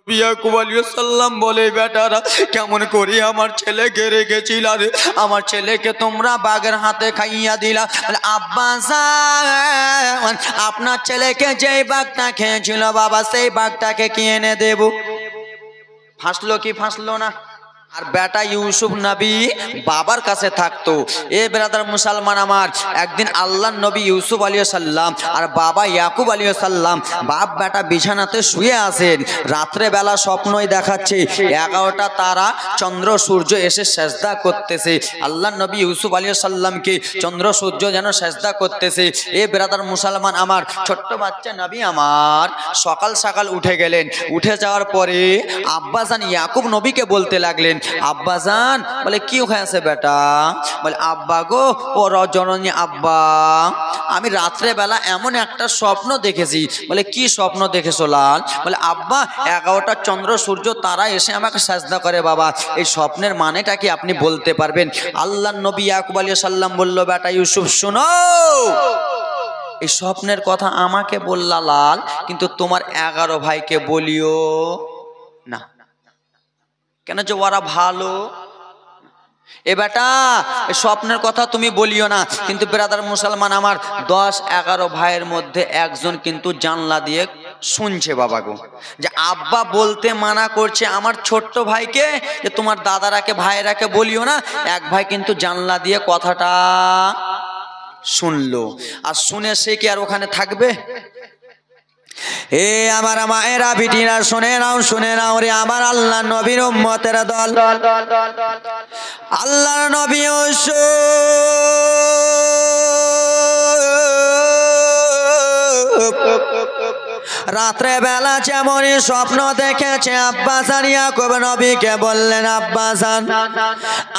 ইয়াকুব আলাইহিস সালাম বলে, বেটারা কেমন করে আমার ছেলেকে রেখেছিল, আমার ছেলেকে তোমরা বাঘের হাতে খাইয়া দিলা। আব্বা জান, আপনার ছেলেকে যেই বাঘটা খেয়েছিল বাবা, সেই বাঘটাকে কি এনে দেব? ফাঁসলো কি ফাঁসলো না? আর বেটা ইউসুফ নবী বাবার কাছে থাকতো। এ ব্রাদার মুসলমান আমার, একদিন আল্লাহর নবী ইউসুফ আলাইহিস সালাম আর বাবা ইয়াকুব আলাইহিস সালাম বাপ বেটা বিছানাতে শুয়ে আছেন। রাত্রে বেলা স্বপ্নই দেখাচ্ছে 11টা তারা চন্দ্র সূর্য এসে সেজদা করতেছে। আল্লাহর নবী ইউসুফ আলাইহিস সালামকে চন্দ্র সূর্য যেন সেজদা করতেছে। এ ব্রাদার মুসলমান আমার, ছোট্ট বাচ্চা নবী আমার সকাল সকাল উঠে গেলেন। উঠে যাওয়ার পরে আব্বাজান ইয়াকুব নবীকে বলতে লাগলেন, আব্বাজান, বলে কি হয়েছে বেটা? বলে আব্বা গো, ও রজনী আব্বা, আমি রাত্রে বেলা এমন একটা স্বপ্ন দেখেছি। বলে কি স্বপ্ন দেখেছো লাল? বলে আব্বা, 11টা চন্দ্র সূর্য তারা এসে আমাকে সাজদা করে বাবা, এই স্বপ্নের মানেটা কি আপনি বলতে পারবেন? আল্লাহর নবী ইয়াকুব আলাইহিস সালাম বলল, বেটা ইউসুফ শোনো, এই স্বপ্নের কথা আমাকে বললা লাল, কিন্তু তোমার 11 ভাইকে বলিও না। কেন? যে ওরা ভালো। এ বেটা, স্বপ্নের কথা তুমি বলিও না। কিন্তু ব্রাদার মুসলমান আমার, 10-11 ভাইয়ের মধ্যে একজন কিন্তু জানলা দিয়ে শুনছে বাবা গো, যে আব্বা বলতে মানা করছে আমার ছোট্ট ভাইকে যে তোমার দাদারাকে ভাইয়েরাকে বলিও না। এক ভাই কিন্তু জানলা দিয়ে কথাটা শুনলো। আর শুনে সে কি আর ওখানে থাকবে? এ আমার মায়েরা বিটিরা শুনে নাও, শুনে নাও রে আমার আল্লাহ নবীর উম্মতের দল। আল্লাহর নবী রাত্রে বেলা যেমনই স্বপ্ন দেখেছে, আব্বাসান ইয়াকুব নবীকে বললেন, আব্বাসান,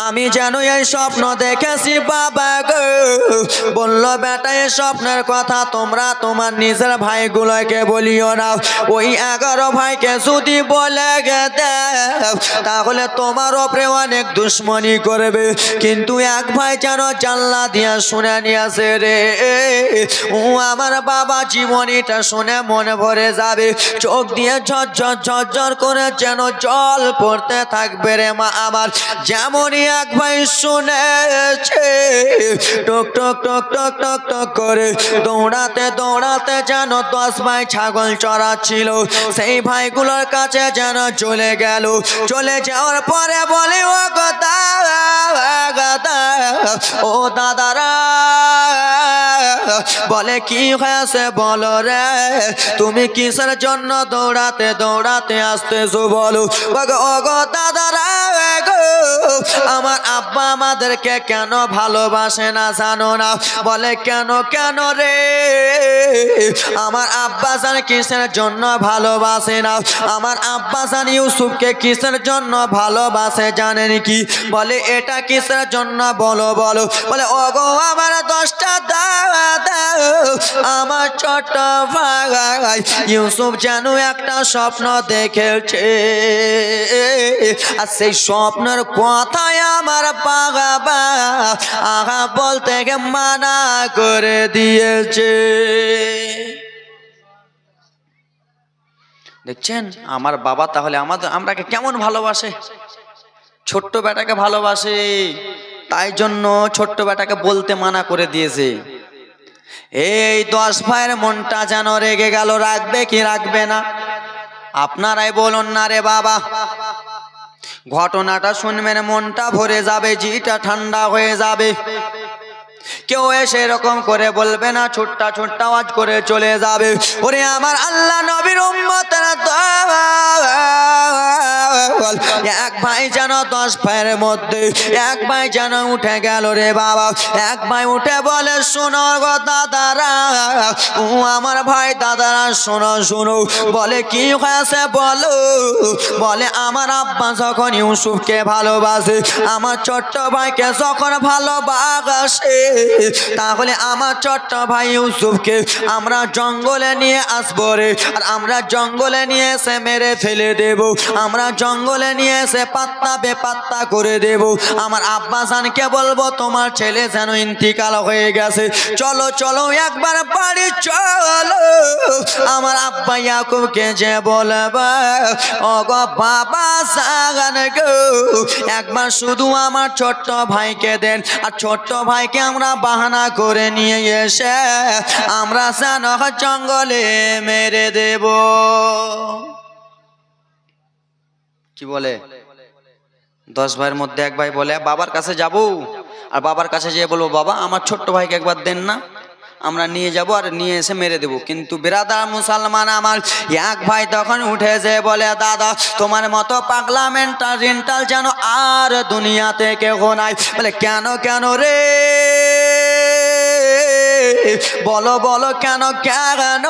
আমি যেন এই স্বপ্ন দেখেছি বাবা গো। বলল, বেটা এই স্বপ্নের কথা তোমরা তোমার নিজের ভাইগুলোকে বলিও না। ওই 11 ভাইকে যদি বলে দাও তাহলে তোমার ওপরে অনেক দুশ্মনী করবে। কিন্তু এক ভাই যেন জানলা দিয়ে শুনে নিয়েছে রে, ও আমার বাবা জীবনীটা শুনে মনে ভরে যাবে, চোখ দিয়ে ঝরঝর ঝরঝর করে যেন জল পড়তে থাকবে রে মা আমার। যেমনই এক ভাই শুনেছে, টক টক টক টক টক টক করে দৌড়াতে দৌড়াতে যেন 10 ভাই ছাগল চড়াচ্ছিল, সেই ভাইগুলোর কাছে যেন চলে গেল। চলে যাওয়ার পরে বলে, ও কথা ও দাদারা, বলে কি হয়েছে বলো রে, তুমি কিসের জন্য দৌড়াতে দৌড়াতে আসতেছো বলো। ও গো দাদারা গো, আমার আব্বা আমাদেরকে কেন ভালোবাসে না জানো না? বলে কেন কেন রে, আমার আব্বা জান কিসের জন্য ভালোবাসে না? আমার আব্বা জান ইউসুফকে কিসের জন্য ভালোবাসে জানেন কি? বলে এটা কিসের জন্য বলো বলো। বলে ও গো আমার 10টা দাদা, আমার ছোট ভাই ইউসুফ যেন একটা স্বপ্ন দেখেছে, আর সেই স্বপ্নের কথাই আমার বাবা আগা বলতে মানা করে দিয়েছে। দেখছেন আমার বাবা তাহলে আমরাকে কেমন ভালোবাসে, ছোট্ট বেটাকে ভালোবাসে, তাই জন্য ছোট্ট বেটাকে বলতে মানা করে দিয়েছে। এই 10 ভাইয়ের মনটা যেন রেগে গেল, রাখবে কি রাখবে না? আপনারাই বলুন না রে বাবা। ঘটনাটা শুনবেন, মনটা ভরে যাবে, জিটা ঠান্ডা হয়ে যাবে। কেউ এসে এরকম করে বলবে না, ছোট্টা ছোট্টা আওয়াজ করে চলে যাবে। ওরে আমার আল্লাহ নবীর উম্মতেরা দল, এক ভাই যেন 10 ভাইয়ের মধ্যে এক ভাই যেন উঠে গেল রে বাবা। এক ভাই উঠে বলে, শোনো গো দাদারা, ও আমার ভাই দাদারা শোনো শোনো। বলে কি হয়েছে বলো? বলে আমার আব্বা যখন ইউসুফকে ভালোবাসে, আমার ছোট্ট ভাইকে যখন ভালোবাসে, তাহলে আমার ছোট্ট ভাই ইউসুফকে আমরা জঙ্গলে নিয়ে আসবো রে, আর আমরা জঙ্গলে নিয়ে এসে মেরে ফেলে দেব। আমরা জঙ্গলে নিয়ে এসে পাত্তা পাত্তা করে দেব। আমার আব্বাজানকে বলবো তোমার ছেলে যেন ইন্তিকাল হয়ে গেছে, চলো চলো একবার বাড়ি চলো। আমার আব্বা ইয়াকুবকে যে বলবে ওগো বাবা জান গো, একবার শুধু আমার ছোট্ট ভাইকে দেন, আর ছোট্ট ভাইকে আমরা বাহানা করে নিয়ে এসে আমরা যেন জঙ্গলে মেরে দেব। কি বলে? 10 ভাইয়ের মধ্যে এক ভাই বলে বাবার কাছে যাব, আর বাবার কাছে যেয়ে বলবো বাবা আমার ছোট্ট ভাইকে একবার দেন না, আমরা নিয়ে যাব আর নিয়ে এসে মেরে দেব। কিন্তু বিরাদার মুসলমান আমার এক ভাই তখন উঠে যে বলে দাদা তোমার মতো পাগলা মেন্টাল যেন আর দুনিয়াতে কেউ নাই। বলে কেন কেন রে, বলো বলো কেন কেন?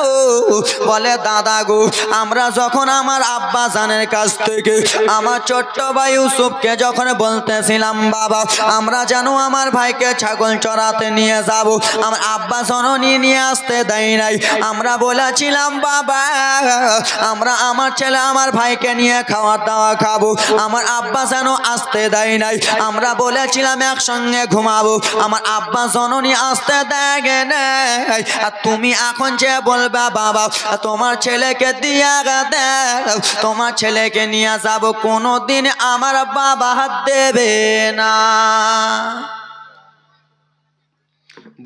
বলে দাদা গো, আমরা যখন আমার আব্বা জানের কাছ থেকে আমার ছোট্ট ভাই ইউসুফকে যখন বলতেছিলাম বাবা আমরা যেন আমার ভাইকে ছাগল চড়াতে নিয়ে যাব, আমার আব্বা জননী নিয়ে আসতে দেয় নাই। আমরা বলেছিলাম বাবা আমরা আমার ছেলে আমার ভাইকে নিয়ে খাওয়া দাওয়া খাবো, আমার আব্বা যেন আসতে দেয় নাই। আমরা বলেছিলাম একসঙ্গে ঘুমাবো, আমার আব্বা জননী আসতে দেয় নাই। আর তুমি এখন যে বলবা বাবা তোমার ছেলেকে দিয়া দাও, তোমার ছেলেকে নিয়ে যাব, কোনোদিন আমার বাবা হাত দেবে না।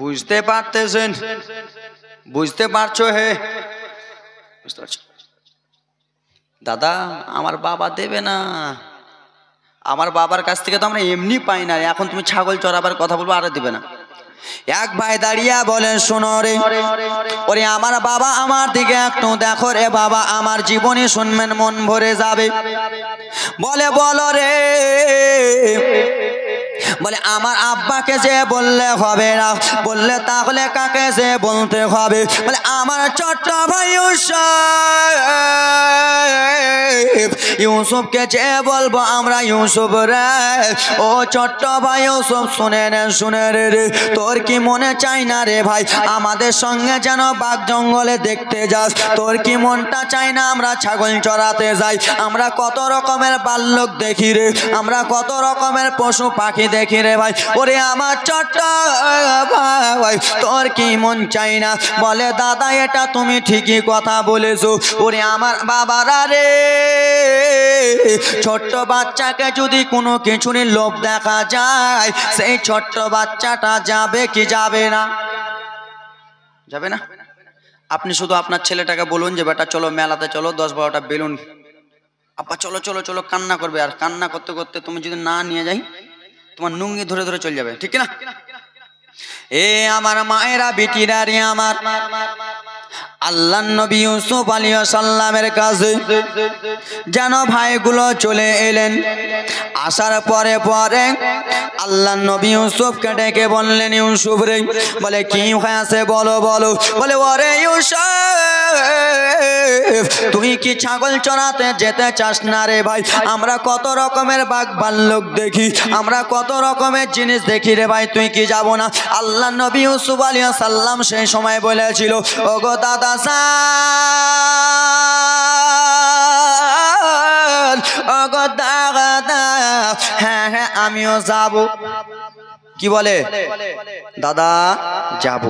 বুঝতে পারতেছেন? বুঝতে পারছো? হে বুঝতে পারছো? দাদা আমার বাবা দেবে না, আমার বাবার কাছ থেকে তো আমরা এমনি পাই না, এখন তুমি ছাগল চড়াবার কথা বলবো আর দেবে না। এক ভাই দাঁড়িয়ে বলেন শোনো রে, ওরে আমার বাবা আমার দিকে একটু দেখো রে বাবা, আমার জীবনে শুনবেন মন ভরে যাবে। বলে বলো রে, বলে আমার আব্বাকে যে বললে হবে না, বললে তাহলে কাকে যে বলতে হবে? বলে আমার ছোট্ট ভাই ইউসুফকে যে বলবো আমরা ইউসুফ রে, ও ছোট্ট ভাই ইউসুফ শুনে নে শুনে রে, তোর কি মনে চাই না রে ভাই আমাদের সঙ্গে যেন বাঘ জঙ্গলে দেখতে যাস? তোর কি মনটা চাই না আমরা ছাগল চড়াতে যাই? আমরা কত রকমের বাল্যক দেখি রে, আমরা কত রকমের পশু পাখি দেখি রে ভাই। ওরে আমার ছোট্ট ভাই তোর কি মন চাই না? বলে দাদা এটা তুমি ঠিকই কথা বলেছো। ওরে আমার বাবারা রে, ছোট্ট বাচ্চাকে যদি কোনো কিছুর লোভ দেখা যায় সেই ছোট্ট বাচ্চাটা যাবে কি যাবে না? যাবে না? আপনি শুধু আপনার ছেলেটাকে বলুন যে বেটা চলো মেলাতে চলো, 10-12টা বেলুন, আব্বা চলো চলো চলো, কান্না করবে, আর কান্না করতে করতে তুমি যদি না নিয়ে যাই তোমার নুঙ্গি ধরে ধরে চলে যাবে, ঠিক না? এ আমার মায়েরা বিটিরা রে, আমার আল্লাহ নবী ইউসুফ আলাইহিস সালামের কাছে যেন ভাইগুলো চলে এলেন। আসার পরে পরে আল্লাহ নবী ইউসুফকে ডেকে বললেন ইউসুফ রে, বলে কি হয়েছে বলো বলো। বলে ওরে ইউসুফ তুই কি ছাগল চড়াতে যেতে চাস না রে ভাই? আমরা কত রকমের বাঘ ভাল্লুক দেখি, আমরা কত রকমের জিনিস দেখি রে ভাই, তুই কি যাব না? আল্লাহ নবী ইউসুফ আলাইহিস সালাম সেই সময় বলেছিল ওগো দাদা ওগো দাদা হ্যাঁ হ্যাঁ আমিও যাব। কি বলে? দাদা যাব।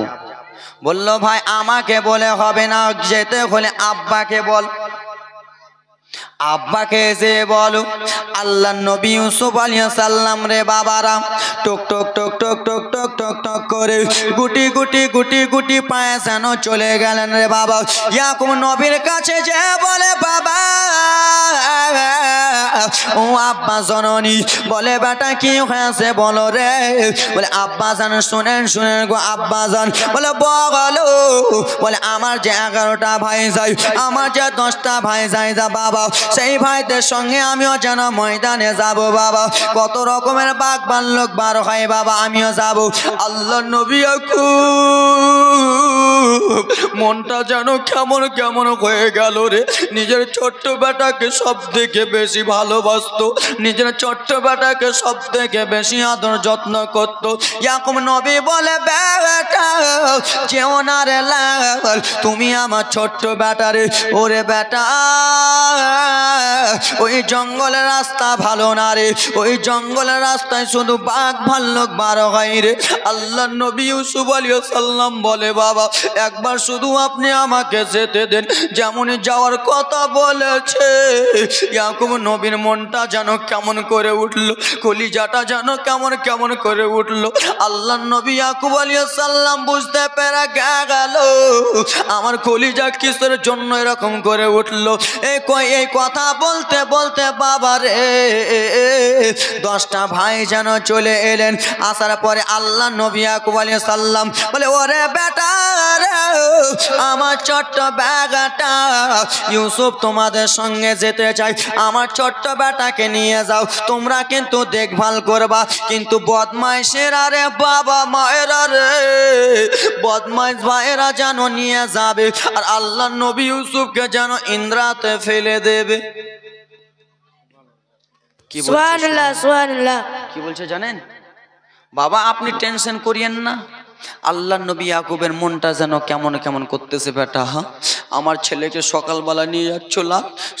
বললো ভাই আমাকে বলে হবে না, যেতে হলে আব্বাকে বল। আব্বাকে যে বলো। আল্লাহ নবী ইউসুফ আলাইহিস সালাম রে বাবারা টক টক টক টক টক টক টক টক করে গুটি গুটি গুটি গুটি পায়ে যেন চলে গেলেন রে বাবা। ইয়াকুব নবীর কাছে যে বলে বাবা ও আব্বা জননী, বলে বেটা কি হয়েছে বলো রে। বলে আব্বা জান শুনেন শুনেন গো আব্বা জান। বলে বলো। বলে আমার যে 11টা ভাই যাই, আমার যে 10টা ভাই যাই যা বাবা, সেই ভাইদের সঙ্গে আমিও যেন ময়দানে যাব বাবা। কত রকমের বাঘ ভাল্লুক বার হয় বাবা, আমিও যাব। আল্লাহ নবী মনটা যেন কেমন কেমন হয়ে গেল রে। নিজের ছোট্ট বেটাকে সব থেকে বেশি ভালোবাসতো, নিজের ছোট্ট বেটাকে সব থেকে বেশি আদর যত্ন করত। ইয়াকুব নবী বলে বেটা যেও না রে লাল, তুমি আমার ছোট্ট বেটা রে। ওরে বেটা ওই জঙ্গলের রাস্তা ভালো না রে, ওই জঙ্গলের রাস্তায় শুধু বাঘ ভাল্লুক বার হয় রে। আল্লাহ নবী ইউসুফ আলাইহিস সালাম বলে বাবা একবার শুধু আপনি আমাকে যেতে দেন। যেমনই যাওয়ার কথা বলেছে ইয়াকুব নবীর মনটা যেন কেমন করে উঠলো, কলিজাটা যেন কেমন কেমন করে উঠলো। আল্লাহ নবী ইয়াকুব আলাইহিস সালাম বুঝতে পেরে গেল আমার কলিজা কিসের জন্য এরকম করে উঠলো। এই কথা বলতে বলতে বাবা রে 10টা ভাই যেন চলে এলেন। আসার পরে আল্লাহ নবী ইয়াকুব আলাইহিস সালাম বলে ওরে বেটা রে আমার ছোট্ট বেটাটা ইউসুফ তোমাদের সঙ্গে যেতে চাই, আমার ছোট্ট বেটাকে নিয়ে যাও, তোমরা কিন্তু দেখভাল করবা। কিন্তু বদমাইশেরা রে বাবা মায়েরা রে বদমাইশ ভাইয়েরা যেন নিয়ে যাবে আর আল্লাহ নবী ইউসুফকে যেন ইন্দ্রাতে ফেলে দেবে। কি সুবহানাল্লাহ সুবহানাল্লাহ। কি বলছে জানেন বাবা আপনি টেনশন করিয়েন না। আল্লাহ নবী ইয়াকুবের মনটা যেন কেমন কেমন করতেছে বেটা আমার ছেলেকে সকালবেলা নিয়ে যাচ্ছিল,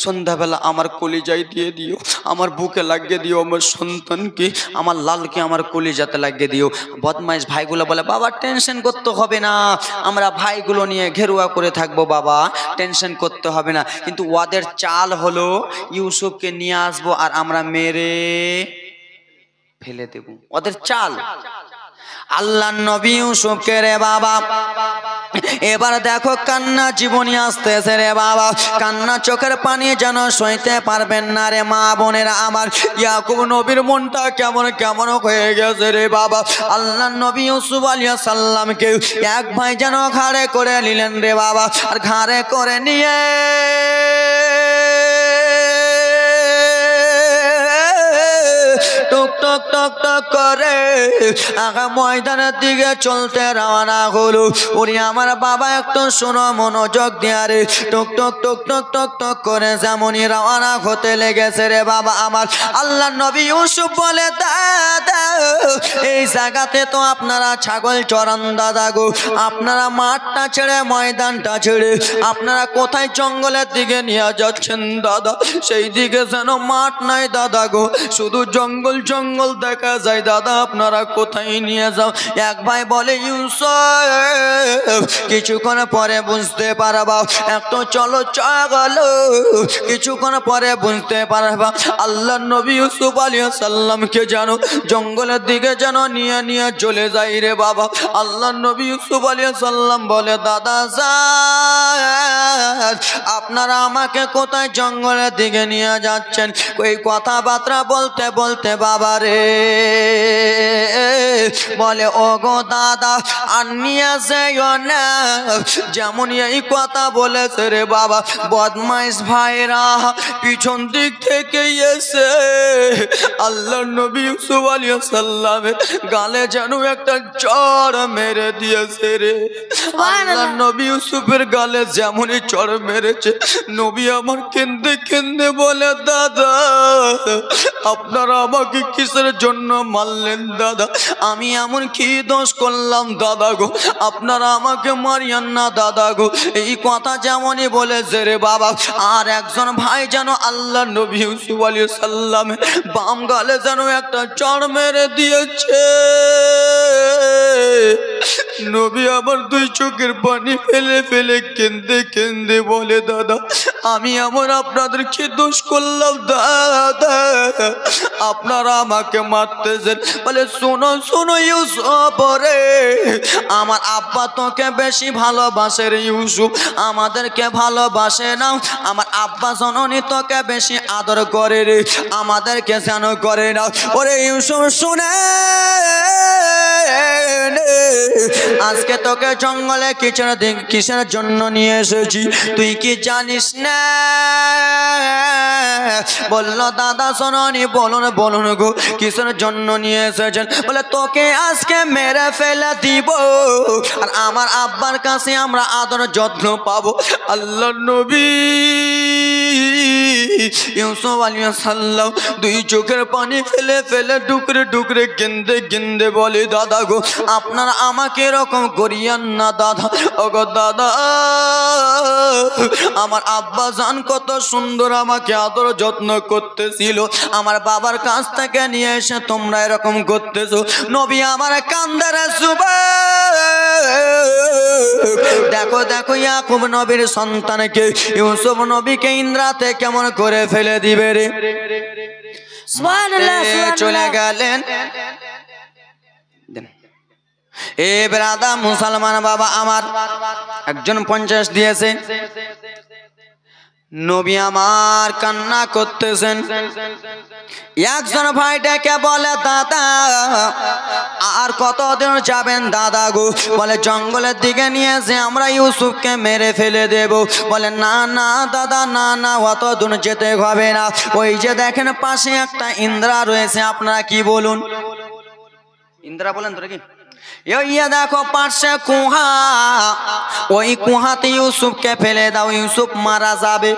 সন্ধ্যাবেলা আমার কলিজায় দিয়ে দিও, আমার বুকে লাগিয়ে দিও, আমার সন্তানকে আমার লালকে আমার কলিজাতে লাগিয়ে দিও। বদমাইশ ভাইগুলো বলে বাবা টেনশন করতে হবে না, আমরা ভাইগুলো নিয়ে ঘেরুয়া করে থাকবো বাবা, টেনশন করতে হবে না। কিন্তু ওদের চাল হলো ইউসুফকে নিয়ে আসবো আর আমরা মেরে ফেলে দেব, ওদের চাল। আল্লাহ নবী ইউসুফকে রে বাবা এবার দেখো কান্না জীবনী আসতেছে রে বাবা, কান্না চোখের পানি যেন সইতে পারবেন না রে মা বোনেরা আমার। ইয়াকুব নবীর মনটা কেমন কেমন হয়ে গেছে রে বাবা। আল্লাহ নবী ইউসুফ আলাইহিস সালামকে এক ভাই যেন ঘাড়ে করে নিলেন রে বাবা, আর ঘাড়ে করে নিয়ে টুক টক টক টক করে আগা ময়দানের দিকে চলতে রওনা হলো। ওরে আমার বাবা একটু শোনো মনোযোগ দিয়ে রে, টক টক টক টক টক টক করে যেমনই রওনা হতে লেগেছে রে বাবা আমার। আল্লাহ নবী ইউসুফ বলে দাদা এই জায়গাতে তো আপনারা ছাগল চরান দাদা গো, আপনারা মাঠটা ছেড়ে ময়দানটা ছেড়ে আপনারা কোথায় জঙ্গলের দিকে নিয়ে যাচ্ছেন দাদা? সেই দিকে যেন মাঠ নাই দাদা গো, শুধু জঙ্গল জঙ্গল দেখা যায় দাদা, আপনারা কোথায় নিয়ে যাও? এক ভাই বলে ইউসুফ কিছুক্ষণ পরে বুঝতে পারবা, একটু চলো চলো কিছুক্ষণ পরে বুঝতে পারবা। আল্লাহ নবী ইউসুফ আলাইহিস সালামকে জানো জঙ্গলের দিকে যেন নিয়ে নিয়ে চলে যাই রে বাবা। আল্লাহ নবী ইউসুফ আলাইহিস সালাম বলে দাদা যান আপনারা আমাকে কোথায় জঙ্গলের দিকে নিয়ে যাচ্ছেন? ওই কথাবার্তা বলতে বলতে বাবা রে বলে ও গো দাদা আর নিয়ে যাইও না। যেমন এই কথা বলেছে রে বাবা বদমাইশ ভাইরা পিছন দিক থেকে এসে আল্লাহ নবী ইউসুফ আলাইহিস সালামের গালে যেন একটা চড় মেরে দিয়েছে রে। আল্লাহ নবী ইউসুফের গালে যেমনই চড় মেরেছে নবী আমার কেঁদে কেঁদে বলে দাদা আপনারা আমাকে কিসের জন্য মারলেন দাদা? আমি এমন কি দোষ করলাম দাদা গো, আপনারা আমাকে মারিয়েন না দাদা গো। এই কথা যেমনই বলেছে রে বাবা আর একজন ভাই যেন আল্লাহ নবী ইউসুফ আলাইহিস সালাম বাম গালে যেন একটা চড় মেরে দিয়েছে। নবী আমার দুই চোখের পানি ফেলে ফেলে কেঁদে কেঁদে বলে দাদা আমি আমার আপনাদের কি দোষ করলাম দাদা আপনারা আমাকে মারতেছেন? বলে শোনো শোনো ইউসুফ রে আমার আব্বা তোকে বেশি ভালোবাসে রে ইউসুফ, আমাদেরকে ভালোবাসে না। আমার আব্বা জননী তোকে বেশি আদর করে রে, আমাদেরকে যেন করে না। ওরে ইউসুফ শুনে আজকে তোকে জঙ্গলে কিসের জন্য নিয়ে এসেছি তুই কি জানিস না? বললো দাদা শোনি বলুন বলুন গো কিসের জন্য নিয়ে এসেছেন? বলে তোকে আজকে মেরে ফেলে দিব আর আমার আব্বার কাছে আমরা আদর যত্ন পাবো। আল্লাহ নবী ইউসুফ আলাইহিস সালাম দুই চোখের পানি ফেলে ফেলে ডুকরে ডুকরে কেন্দে কেন্দে বলে দাদা গো আপনারা আমাকে এরকম করিয়েন না দাদা। ওগো দাদা আমার আব্বা জান কত সুন্দর আমাকে আদর যত্ন করতেছিল, আমার বাবার কাছ থেকে নিয়ে এসে তোমরা এরকম করতেছো। নবী আমার কান্দে রে দেখো দেখো ইয়াকুব নবীর সন্তানকে ইউসুফ নবীকে ইন্দ্রাতে কেমন করে ফেলে দিবে রে। সুবহানাল্লাহ চলে গেলেন। এ ব্রাদা মুসলমান বাবা আমার একজন 50 দিয়েছে। নবী আমার কান্না করতেছেন। একজন ভাই ডেকে বলে দাদা আর কতদিন যাবেন দাদা গো? বলে জঙ্গলের দিকে নিয়েছে আমরা ইউসুফকে মেরে ফেলে দেব। বলে না না দাদা না না অত দূর যেতে হবে না, ওই যে দেখেন পাশে একটা ইন্দ্রা রয়েছে, আপনারা কি বলুন? ইন্দ্রা বলেন তো কি? ইয়া দেখো পাশে কুহা, ওই কুহাতে ইউসুফকে ফেলে দাও, ইউসুফ মারা যাবে।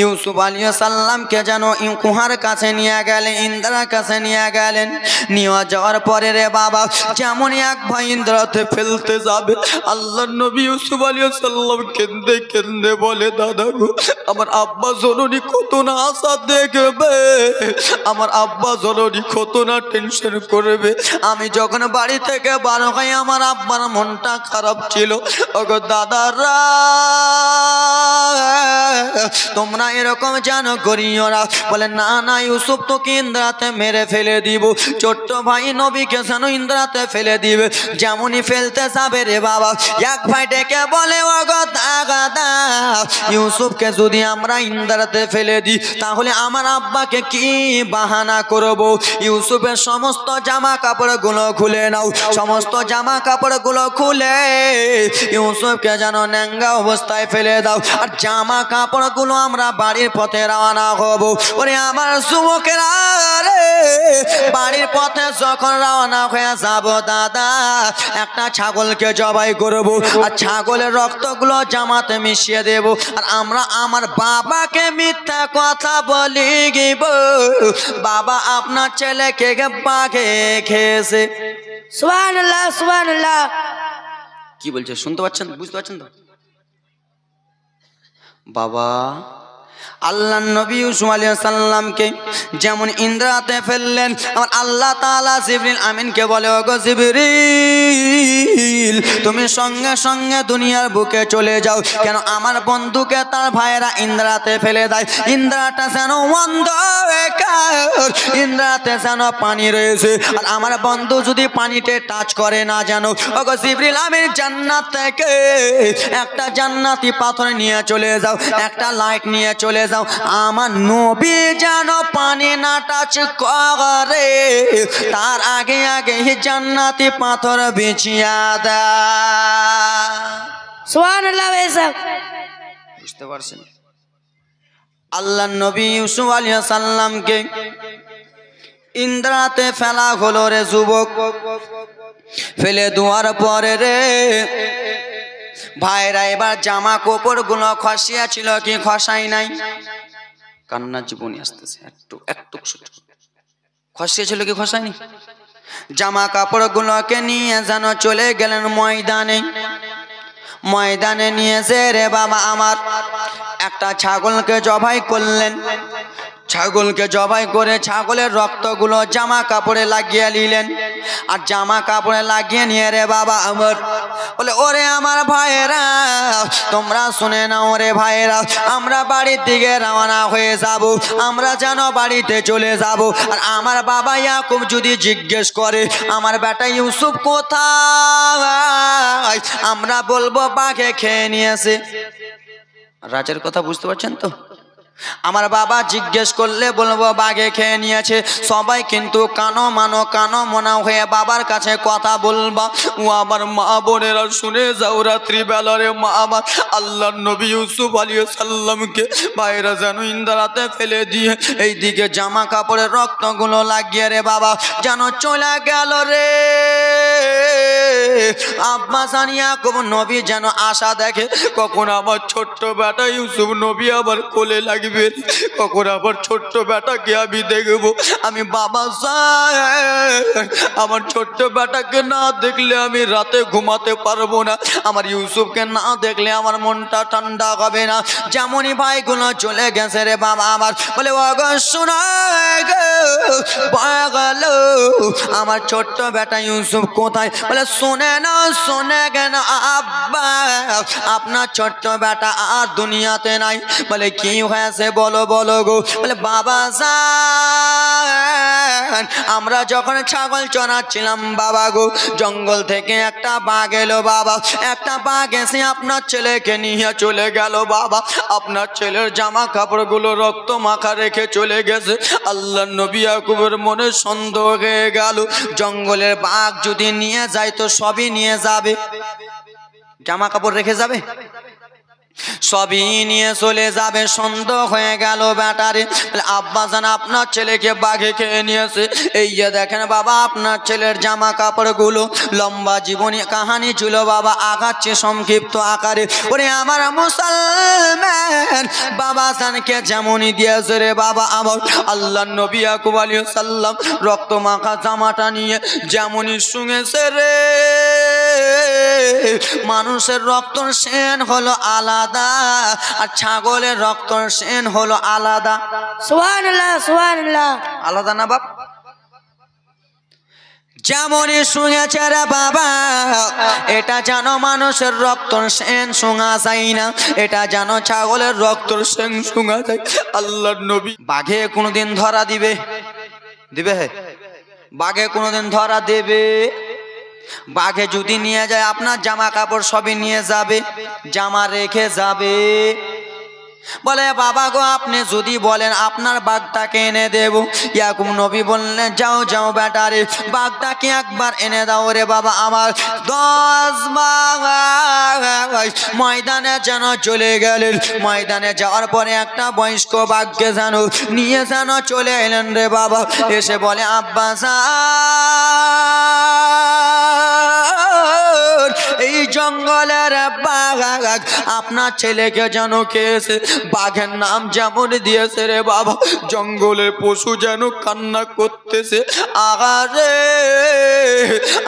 ইউসুফ আলাইহিস সালামকে যেন কুহার কাছে নিয়ে গেলেন, ইন্দ্রার কাছে নিয়ে গেলেন। নিয়ে যাওয়ার পরে রে বাবা যেমন এক ভাই ইন্দ্রাতে ফেলতে যাবে, আল্লাহর নবী ইউসুফ আলাইহিস সালাম কেঁদে কেঁদে বলে দাদা গো আমার আব্বা জননী কত না আশা দেখবে, আমার আব্বা জননী কত না টেনশন করবে। আমি যখন বাড়ি থেকে বারো হয়ে আমার আব্বার মনটা খারাপ ছিল। ওগো দাদারা তোমরা এরকম জানো করিও না। বলে না না ইউসুফ তোকে ইন্দ্রাতে মেরে ফেলে দিব, ছোট্ট ভাই নবীকে যেন ইন্দ্রাতে ফেলে দিবে। যেমনই ফেলতে যাবে রে বাবা এক ভাই ডেকে বলে ওগো দাদা ইউসুফকে যদি আমরা ইন্দ্রাতে ফেলে দিই তাহলে আমার আব্বাকে কি বাহানা করব? ইউসুফের সমস্ত জামা কাপড়গুলো খুলে নাও, সমস্ত জামা কাপড়গুলো খুলে ইউসুফকে যেন ন্যাঙ্গা অবস্থায় ফেলে দাও, আর জামা কাপড়গুলো আমরা বাড়ির পথে রওনা হব। ওরে আমার যুবকেরা রে বাড়ির পথে যখন রওনা হয়ে যাব দাদা একটা ছাগলকে জবাই করব, আর ছাগলের রক্তগুলো জামাতে মিশিয়ে দেব, আর আমরা আমার বাবাকে মিথ্যা কথা বলি গিব বাবা আপনার ছেলেকে বাঘে খেয়েছে। সুবহানাল্লাহ সুবহানাল্লাহ। কি বলছে শুনতে পাচ্ছেন, বুঝতে পারছেন তো? বাবা আল্লাহ নবী ইউসুফ আলাইহিস সালামকে যেমন ইন্দ্রাতে ফেললেন, আমার আল্লাহ তাআলা জিবরিল আমিনকে বলে ওগো জিবরিল তুমি সঙ্গে সঙ্গে দুনিয়ার বুকে চলে যাও, কেন আমার বন্ধুকে তার ভাইরা ইন্দ্রাতে ফেলে দেয়। ইন্দ্রাটা যেন অন্ধকার, ইন্দ্রাতে যেন পানি রয়েছে, আর আমার বন্ধু যদি পানিতে টাচ করে না জানো। ওগো জিবরিল আমিন জান্নাত থেকে একটা জান্নাতি পাথর নিয়ে চলে যাও, একটা লাইট নিয়ে চলে যাও, আমার নবী যেন পানি না টাচ করে তার আগে আগে জান্নাতি পাথর বিছিয়া দেয়। সুবহানাল্লাহ। বুঝতে পারছেন? আল্লাহ নবী ইউসুফ আলাইহিস সালামকে ইন্দ্রাতে ফেলা হলো রে যুবক। ফেলে দেওয়ার পরে রে ভাইরা এবার জামা কাপড় গুলো খসিয়া ছিল কি খসাই নাই? কান্নার জীবনী আসতেছে একটু একটু খসিয়া ছিল কি খসায়নি? জামা কাপড় গুলোকে নিয়ে যেন চলে গেলেন ময়দানে। ময়দানে নিয়েছে রে বাবা আমার একটা ছাগলকে জবাই করলেন। ছাগলকে জবাই করে ছাগলের রক্তগুলো জামা কাপড়ে লাগিয়ে নিলেন, আর জামা কাপড়ে লাগিয়ে নিয়ে রে বাবা আমার বলে ওরে আমার ভাইয়েরা তোমরা শুনে নাও রে ভাইয়েরা, আমরা বাড়ির দিকে রওনা হয়ে যাব, আমরা যেন বাড়িতে চলে যাব। আর আমার বাবা ইয়াকুব যদি জিজ্ঞেস করে আমার বেটা ইউসুফ কোথায়, আমরা বলবো বাঘে খেয়ে নিয়েছে। রাজের কথা বুঝতে পারছেন তো? আমার বাবা জিজ্ঞেস করলে বলবো বাঘে খেয়ে নিয়েছে। সবাই কিন্তু কানো মানা হয়ে বাবার কাছে কথা বলবা। ও আমার মা বোনেরা শুনে যাও, রাত্রি বেলারে মা আমার আল্লাহর নবী ইউসুফ আলাইহিস সালামকে বাইরে যেন ইন্দ্রাতে ফেলে দিয়ে এইদিকে জামা কাপড়ের রক্তগুলো লাগিয়ে রে বাবা যেন চলে গেল রে। আব্বা জান ইয়াকুব নবী যেন আশা দেখে কখন আমার ছোট্ট বেটা ইউসুফ নবী আবার কোলে লাগবে, কখন আবার ছোট্ট বেটাকে আমি দেখবো। আমি বাবা আমার ছোট্ট বেটাকে না দেখলে আমি রাতে ঘুমাতে পারবো না, আমার ইউসুফকে না দেখলে আমার মনটা ঠান্ডা হবে না। যেমনই ভাইগুলো চলে গেছে রে বাবা আমার, বলে শোনা আমার ছোট্ট বেটা ইউসুফ কোথায়? বলে শোনে না, শোনে কেন আব্বা, আপনার ছোট্ট বেটা আর দুনিয়াতে নাই। বলে কি হয়েছে বলো বলো গো। বলে বাবা জান আমরা যখন ছাগল চড়াচ্ছিলাম বাবা গো, জঙ্গল থেকে একটা বাঘ এলো বাবা, একটা বাঘ এসে আপনার ছেলেকে নিয়ে চলে গেল বাবা। আপনার ছেলের জামা কাপড়গুলো রক্ত মাখা রেখে চলে গেছে। আল্লাহ নবী ইয়াকুবের মনে সন্দেহ হয়ে গেল, জঙ্গলের বাঘ যদি নিয়ে যায় তো সবই নিয়ে যাবে, জামা কাপড় রেখে যাবে, সবই নিয়ে চলে যাবে। সন্দেহ হয়ে গেল ব্যাটারে। আব্বা জান আপনার ছেলেকে বাঘে খেয়ে নিয়েছে। এই যে দেখেন বাবা আপনার ছেলের জামা কাপড়গুলো, লম্বা জীবনী কাহানি ছিল বাবা, আগাচ্ছে সংক্ষিপ্ত আকারে। ওরে আমার মুসলমান বাবা জানকে যেমনই দিয়েছে রে বাবা আমার আল্লাহ নবী ইয়াকুব আলাইহিস সালাম রক্ত মাখা জামাটা নিয়ে যেমনই শুঙেছে রে, মানুষের রক্তর সেন হলো আলাদা আর ছাগলের রক্তর সেন হলো আলাদা। সুবহানাল্লাহ সুবহানাল্লাহ। আলাদা না বাপ? যেমনই শুনেছে রে বাবা, এটা জানো মানুষের রক্তর সেন শুঙা যায় না, এটা জানো ছাগলের রক্তর সেন শুঙা যায়। আল্লাহর নবী বাঘে কোনোদিন ধরা দিবে? দিবে? বাঘে কোনোদিন ধরা দেবে? বাঘে যদি নিয়ে যায় আপনার জামা কাপড় সবই নিয়ে যাবে, জামা রেখে যাবে। বলে বাবা গো আপনি যদি বলেন আপনার বাঘটাকে এনে দেব। ইয়াকুব নবী বললেন যাও যাও বেটারে বাঘটাকে একবার এনে দাও রে বাবা আমার। 10 মাস ময়দানে যেন চলে গেলেন, ময়দানে যাওয়ার পরে একটা বয়স্ক বাঘকে যেন নিয়ে যেন চলে এলেন রে বাবা। এসে বলে আব্বা এই জঙ্গলের বাঘ আপনার ছেলেকে যেন খেয়েছে। বাঘের নাম যেমন দিয়েছে রে বাবা, জঙ্গলের পশু যেন কান্না করতেছে, আগারে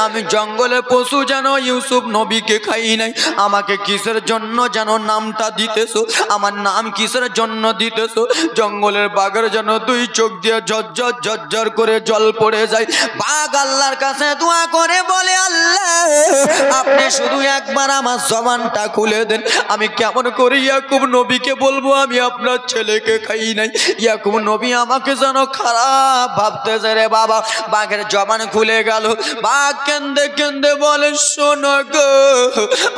আমি জঙ্গলের পশু যেন ইউসুফ নবীকে খাই নাই, আমাকে কিসের জন্য যেন নামটা দিতেছো, আমার নাম কিসের জন্য দিতেছো? জঙ্গলের বাঘের যেন 2 চোখ দিয়ে ঝরঝর ঝরঝর করে জল পড়ে যায়। বাঘ আল্লাহর কাছে দোয়া করে বলে আল্লাহ আপনি শুধু একবার আমার জবানটা খুলে দেন, আমি কেমন করে ইয়াকুব নবীকে বলবো আমি আপনার ছেলেকে খাই নাই। ইয়াকুব নবী আমাকে যেন খারাপ ভাবতেছে রে বাবা। বাঘের জবান খুলে গেল, বাঘ কেন্দে কেন্দে বলে শোনো গো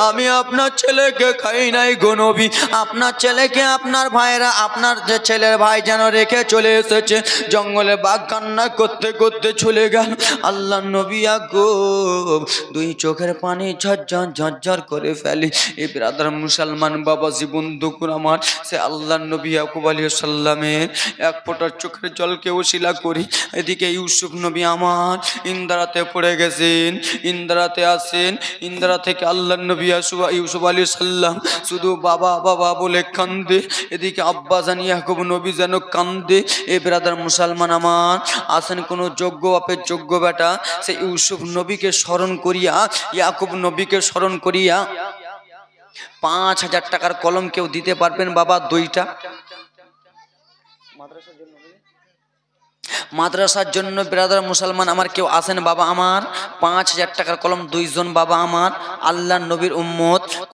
আমি আপনার ছেলেকে খাই নাই গো নবী, আপনার ছেলেকে আপনার ভাইরা আপনার যে ছেলের ভাই যেন রেখে চলে এসেছে। জঙ্গলে বাঘ কান্না করতে করতে চলে গেল। আল্লাহ নবী ইয়াকুব 2 চোখের পানি ঝরঝর ঝরঝর করে ফেলে। এই ব্রাদার মুসলমান বাবা জীবন দুকুর আমার, সে আল্লাহ নবী ইয়াকুব আলাইহিস সালামের এক ফোঁটার চোখের জলকে ওসিলা করি। এদিকে ইউসুফ নবী আমার ইন্দ্রাতে পড়ে গেছেন, ইন্দ্রাতে আছেন। ইন্দ্রা থেকে আল্লাহ নবী ইউসুফ আলাইহিস সালাম শুধু বাবা বাবা বলে কান্দে, এদিকে আব্বা জান ইয়াকুব নবী যেন কান্দে। এই ব্রাদার মুসলমান আমার আছেন কোনো যোগ্য বাপের যোগ্য বেটা, সে ইউসুফ নবীকে স্মরণ করিয়া ইয়াকুব নবীকে স্মরণ করিয়া 5000 টাকার কলম কেউ দিতে পারবেন বাবা? 2টা মাদ্রাসার জন্য ব্রাদার মুসলমান আমার কেউ আছেন বাবা আমার? 5000 টাকার কলম 2 জন বাবা আমার আল্লাহ নবীর উম্মত